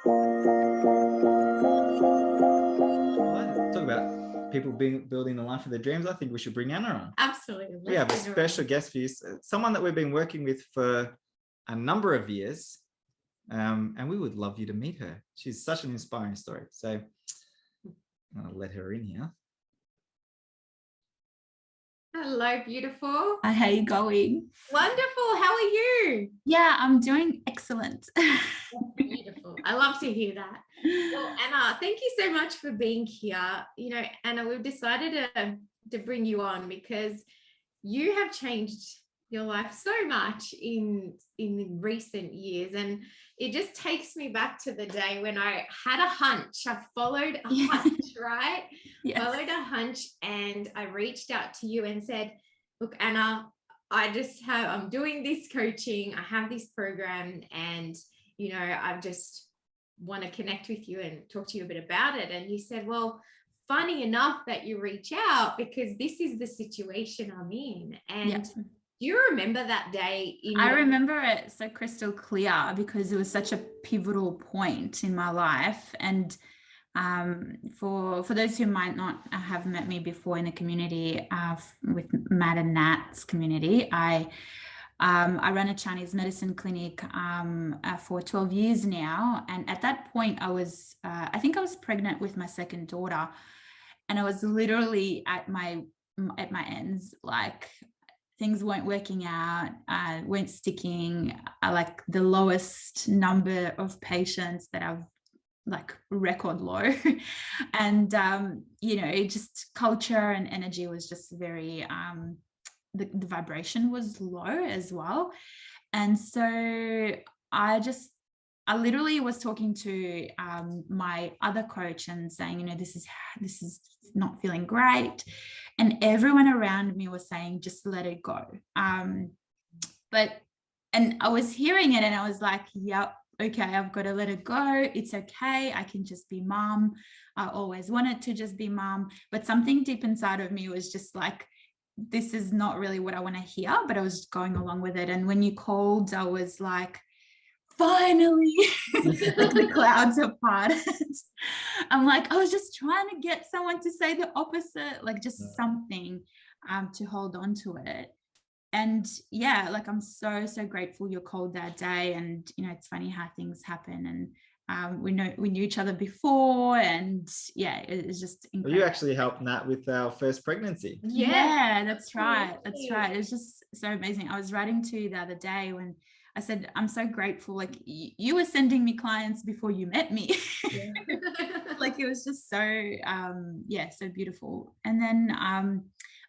Talk about people building the life of their dreams. I think we should bring Anna on. Absolutely. We have a special guest for you, someone that we've been working with for a number of years, and we would love you to meet her. She's such an inspiring story. So I'll let her in here. Hello, beautiful. Hi, how you going? Wonderful. How are you? Yeah, I'm doing excellent. Beautiful. I love to hear that. Well, Anna, thank you so much for being here. You know, Anna, we've decided to bring you on because you have changed your life so much in recent years, and it just takes me back to the day when I had a hunch. I followed a hunch, right? Yes. Followed a hunch, and I reached out to you and said, look, Anna, I'm doing this coaching, I have this program, and you know, I just want to connect with you and talk to you a bit about it. And you said, well, funny enough that you reach out because this is the situation I'm in. And yeah. Do you remember that day? I remember it so crystal clear because it was such a pivotal point in my life. And for those who might not have met me before in the community, with Matt and Nat's community, I run a Chinese medicine clinic for 12 years now. And at that point, I think I was pregnant with my second daughter, and I was literally at my ends, like things weren't working out, weren't sticking, like the lowest number of patients that I've like record low. And, you know, just culture and energy was just very, the vibration was low as well. And so I literally was talking to my other coach and saying, you know, this is not feeling great. And everyone around me was saying, just let it go. And I was hearing it and I was like, yep, okay, I've got to let it go. It's okay. I can just be mom. I always wanted to just be mom. But something deep inside of me was just like, this is not really what I want to hear, but I was going along with it. And when you called, I was like, finally, like the clouds have parted. I'm like, I was just trying to get someone to say the opposite, like just something to hold on to it. And yeah, like I'm so grateful you called that day. And you know, it's funny how things happen. And we knew each other before, and yeah, it's just incredible. Well, you actually helped Nat with our first pregnancy. Yeah, that's right. It's just so amazing. I was writing to you the other day when I said, I'm so grateful. Like you were sending me clients before you met me. Yeah. Like it was just so, so beautiful. And then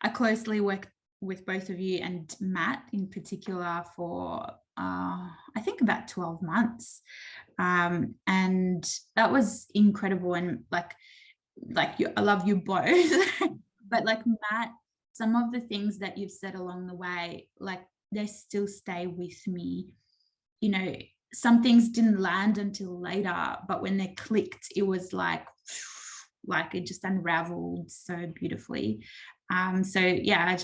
I closely worked with both of you and Matt in particular for, I think about 12 months. And that was incredible. And like I love you both, but like Matt, some of the things that you've said along the way, like they still stay with me. You know, some things didn't land until later, but when they clicked, it was like it just unraveled so beautifully. So yeah,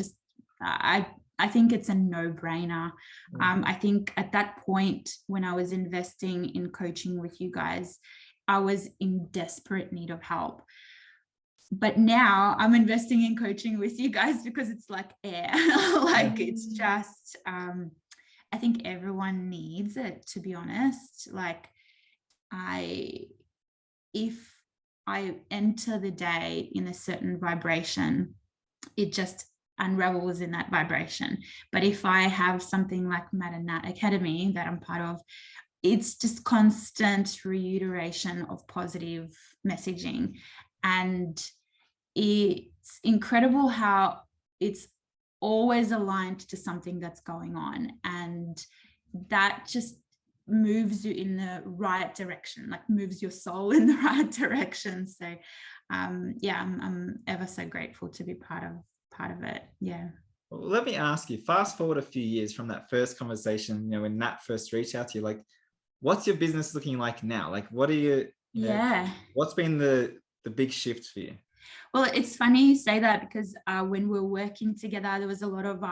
I think it's a no-brainer. I think at that point when I was investing in coaching with you guys, I was in desperate need of help. But now I'm investing in coaching with you guys because it's like air. Like it's just, I think everyone needs it, to be honest. Like if I enter the day in a certain vibration, it just unravels in that vibration. But if I have something like Matt and Nat Academy that I'm part of, it's just constant reiteration of positive messaging. And it's incredible how it's always aligned to something that's going on, and that just moves you in the right direction, like moves your soul in the right direction. So I'm ever so grateful to be part of it. Yeah. Well, let me ask you, fast forward a few years from that first conversation, you know, when Nat first reached out to you, like what's your business looking like now? Like what are you know, what's been the big shift for you? Well, it's funny you say that because when we were working together, there was a lot of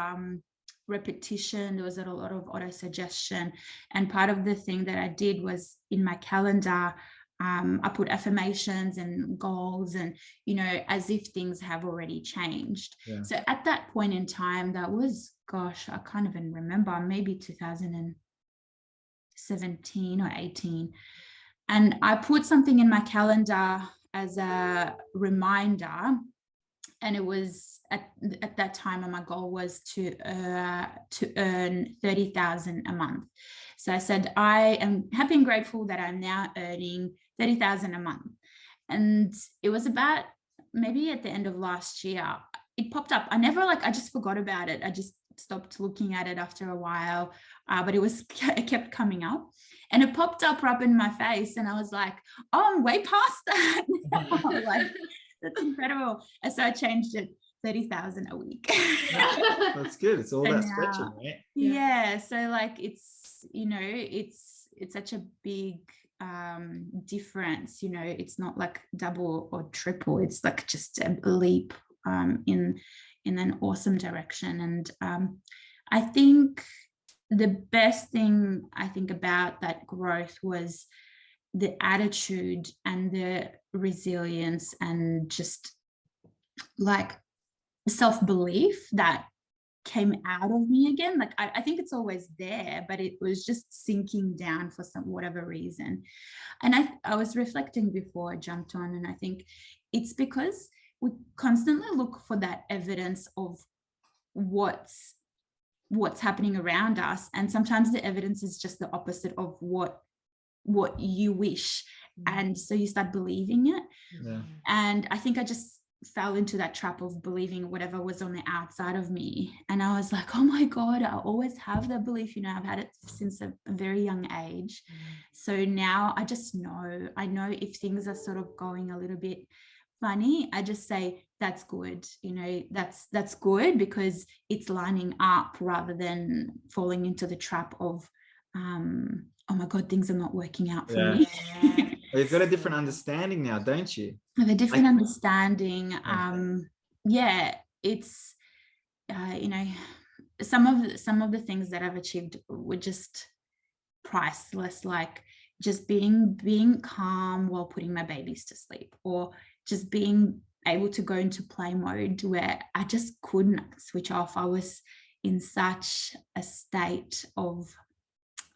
repetition. There was a lot of auto suggestion. And part of the thing that I did was in my calendar, I put affirmations and goals and, you know, as if things have already changed. Yeah. So at that point in time, that was, gosh, I can't even remember, maybe 2017 or 18. And I put something in my calendar as a reminder. And it was at that time, and my goal was to earn 30,000 a month. So I said, I am happy and grateful that I'm now earning 30,000 a month. And it was about maybe at the end of last year, it popped up. I just forgot about it. I just stopped looking at it after a while, but it kept coming up, and it popped up right in my face. And I was like, oh, I'm way past that. Like, that's incredible. And so I changed it, 30,000 a week. That's good. It's all So that now, stretching, right? Yeah. So like, it's, you know, it's such a big difference. You know, it's not like double or triple. It's like just a leap in an awesome direction. And I think the best thing I think about that growth was the attitude and the resilience and just like self-belief that came out of me again. Like I think it's always there, but it was just sinking down for whatever reason. And I was reflecting before I jumped on, and I think it's because we constantly look for that evidence of what's happening around us, and sometimes the evidence is just the opposite of what you wish, and so you start believing it. Yeah. And I think I just fell into that trap of believing whatever was on the outside of me, and I was like, oh my god, I always have that belief, you know, I've had it since a very young age. So now I just know, if things are sort of going a little bit funny, I just say that's good, you know, that's good, because it's lining up, rather than falling into the trap of oh my god, things are not working out for me. Well, you've got a different understanding now, don't you? I have a different understanding. It's you know, some of the things that I've achieved were just priceless, like just being calm while putting my babies to sleep, or just being able to go into play mode where I just couldn't switch off. I was in such a state of,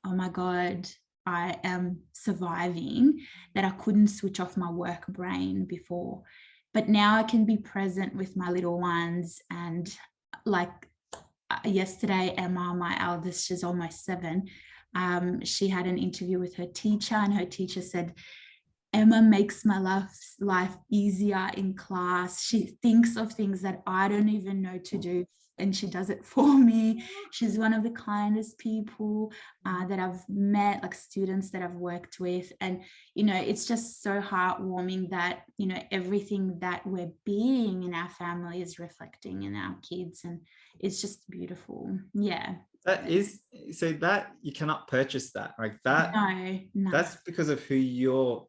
oh my god, I am surviving, that I couldn't switch off my work brain before. But now I can be present with my little ones. And like yesterday, Emma, my eldest, she's almost 7, she had an interview with her teacher, and her teacher said, Emma makes my life easier in class. She thinks of things that I don't even know to do, and she does it for me. She's one of the kindest people that I've met, like students that I've worked with. And, you know, it's just so heartwarming that, you know, everything that we're being in our family is reflecting in our kids. And it's just beautiful. Yeah. That is, so that you cannot purchase that, like that. No. That's because of who you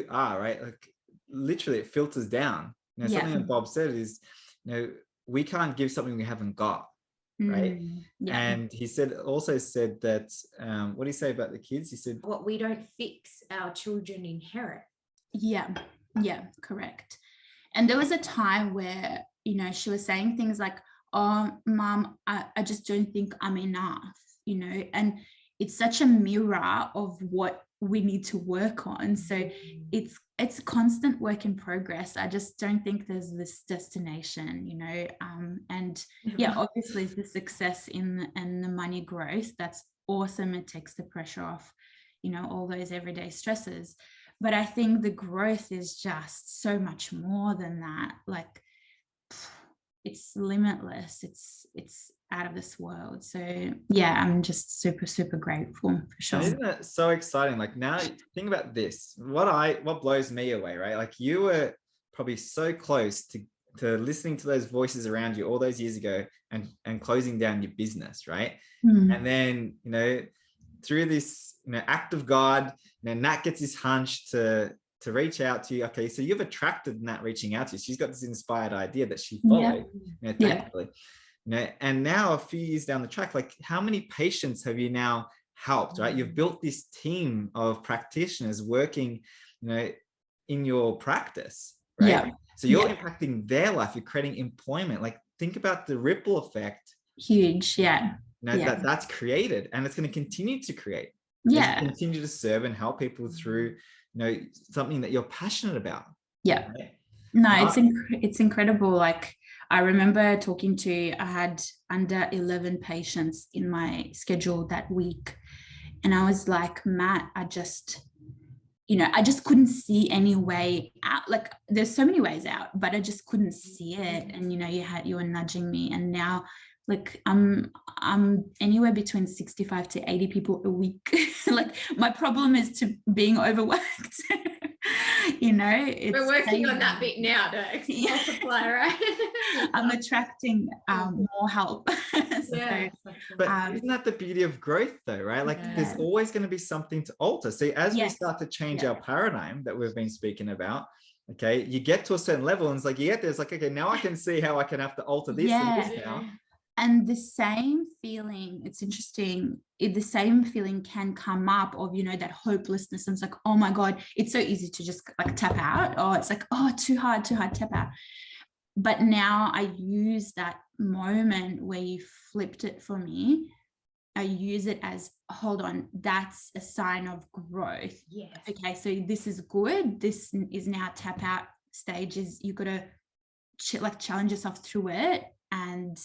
are, right? Like literally it filters down. You know, something that Bob said is, you know, we can't give something we haven't got, right? And he also said that what did he say about the kids? He said, what we don't fix, our children inherit. Yeah, correct. And there was a time where, you know, she was saying things like, oh, Mom, I just don't think I'm enough, you know, and it's such a mirror of what we need to work on. So it's a constant work in progress. I just don't think there's this destination, you know, and yeah, obviously the success and the money growth, that's awesome. It takes the pressure off, you know, all those everyday stresses. But I think the growth is just so much more than that. Like, it's limitless. It's out of this world. So yeah, I'm just super, super grateful for sure. Isn't it so exciting? Like now, think about this. What blows me away, right? Like you were probably so close to listening to those voices around you all those years ago and closing down your business, right? And then, you know, through this, you know, act of God, you know, Nat gets this hunch to reach out to you. Okay, so you've attracted Nat reaching out to you. She's got this inspired idea that she followed, you know, thankfully. and now a few years down the track, like how many patients have you now helped, right? You've built this team of practitioners working, in your practice, right? Yeah. So you're impacting their life, you're creating employment. Like think about the ripple effect. Huge. Yeah. That's created, and it's going to continue to create. Yeah. Continue to serve and help people through, something that you're passionate about. Yeah. Right? No, it's incredible. Like I remember I had under 11 patients in my schedule that week. And I was like, Matt, I just couldn't see any way out. Like there's so many ways out, but I just couldn't see it. And, you were nudging me. And now like I'm anywhere between 65 to 80 people a week. Like my problem is to being overworked. We're working on that bit now to multiply, right? I'm attracting more help. But isn't that the beauty of growth though, right? Like there's always going to be something to alter. So as we start to change our paradigm that we've been speaking about, okay, you get to a certain level and it's like, there's like, okay, now I can see how I can have to alter this and this now. And the same feeling, it's interesting, the same feeling can come up of, that hopelessness. And it's like, oh my God, it's so easy to just like tap out. Or it's like, oh, too hard, tap out. But now I use that moment where you flipped it for me. I use it as, hold on, that's a sign of growth. Yes. Okay, so this is good. This is now tap out stages. You got to challenge yourself through it and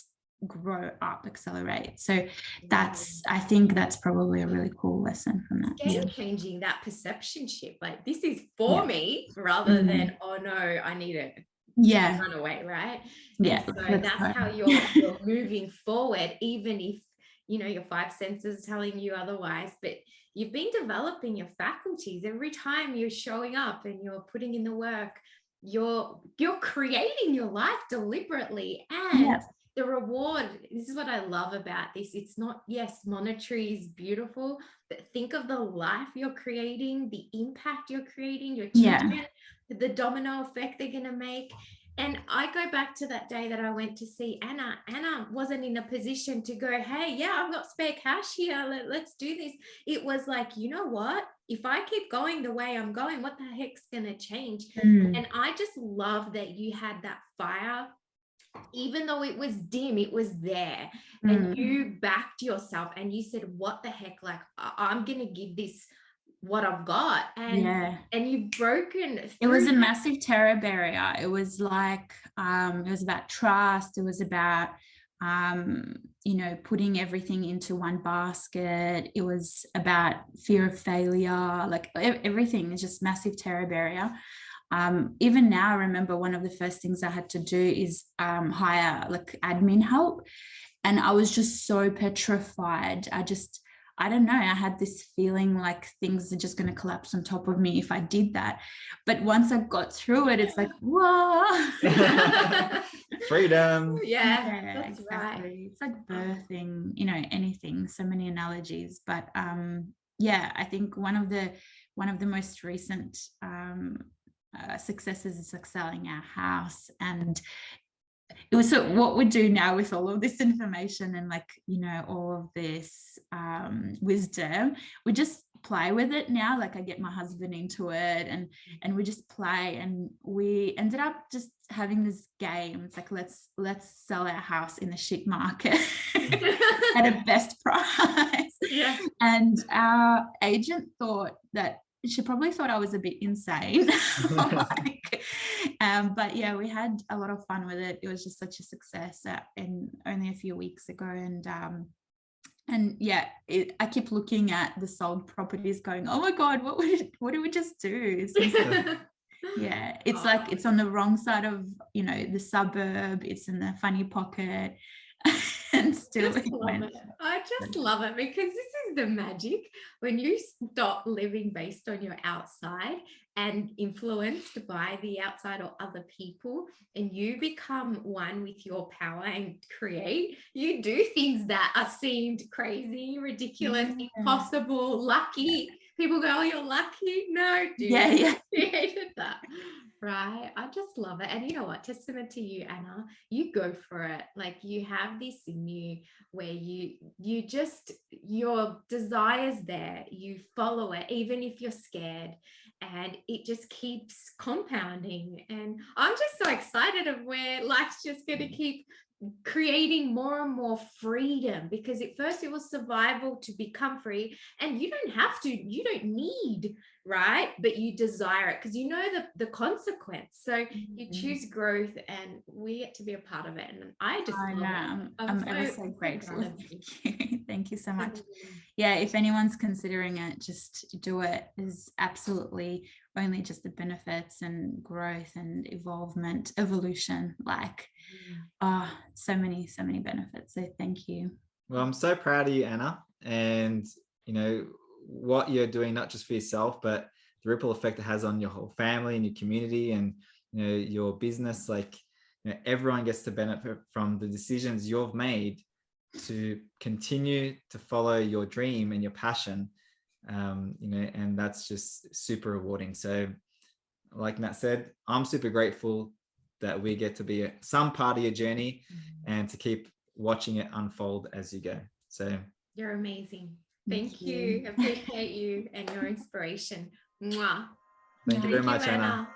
grow up, accelerate. So I think that's probably a really cool lesson from that. Game changing, that perception shift. Like this is for me rather than, oh no, I need it. Run away, right? So that's how you're moving forward, even if your five senses telling you otherwise. But you've been developing your faculties every time you're showing up and you're putting in the work. You're creating your life deliberately, and the reward, this is what I love about this. It's not, monetary is beautiful, but think of the life you're creating, the impact you're creating, your children, the domino effect they're going to make. And I go back to that day that I went to see Anna. Anna wasn't in a position to go, hey, I've got spare cash here. Let's do this. It was like, you know what? If I keep going the way I'm going, what the heck's going to change? And I just love that you had that fire. Even though it was dim, it was there, and you backed yourself and you said, what the heck, like I'm gonna give this what I've got. And you've broken through. It was a massive terror barrier. It was like it was about trust. It was about putting everything into one basket. It was about fear of failure. Like everything is just massive terror barrier. Even now, I remember one of the first things I had to do is hire like admin help. And I was just so petrified. I don't know, I had this feeling like things are just going to collapse on top of me if I did that. But once I got through it, it's like, whoa. Freedom. That's exactly. right. It's like birthing, anything, so many analogies. But I think one of the most recent successes is like selling our house. And it was so what we do now with all of this information and all of this wisdom, we just play with it now. Like I get my husband into it and we just play, and we ended up just having this game. It's like, let's sell our house in the shit market at a best price. And our agent thought that she probably thought I was a bit insane. But we had a lot of fun with it. It was just such a success in only a few weeks ago. And I keep looking at the sold properties going, oh my God, what did we just do? It's like it's on the wrong side of, the suburb. It's in the funny pocket. And still I just love it, because this is the magic when you stop living based on your outside and influenced by the outside or other people, and you become one with your power and create. You do things that are seemed crazy, ridiculous, impossible, lucky. People go, oh, you're lucky. No, dude, you created that. right? I just love it. And you know what? Testament to you, Anna. You go for it. Like you have this in you where you just, your desire's there. You follow it, even if you're scared, and it just keeps compounding. And I'm just so excited of where life's just going to keep creating more and more freedom, because at first it was survival to become free, and you don't need, right? But you desire it because you know the consequence. So you choose growth, and we get to be a part of it. And I just love it. I'm ever so grateful. Thank you so much. Yeah, if anyone's considering it, just do it. Is absolutely only just the benefits and growth and evolution, like so many benefits. So thank you. Well, I'm so proud of you, Anna, and you know what you're doing, not just for yourself, but the ripple effect it has on your whole family and your community, and you know your business. Like, you know, everyone gets to benefit from the decisions you've made to continue to follow your dream and your passion. You know, and that's just super rewarding. So, like Nat said, I'm super grateful that we get to be some part of your journey and to keep watching it unfold as you go. So you're amazing. Thank you. Appreciate you and your inspiration. Mwah. Thank you very much, Anna.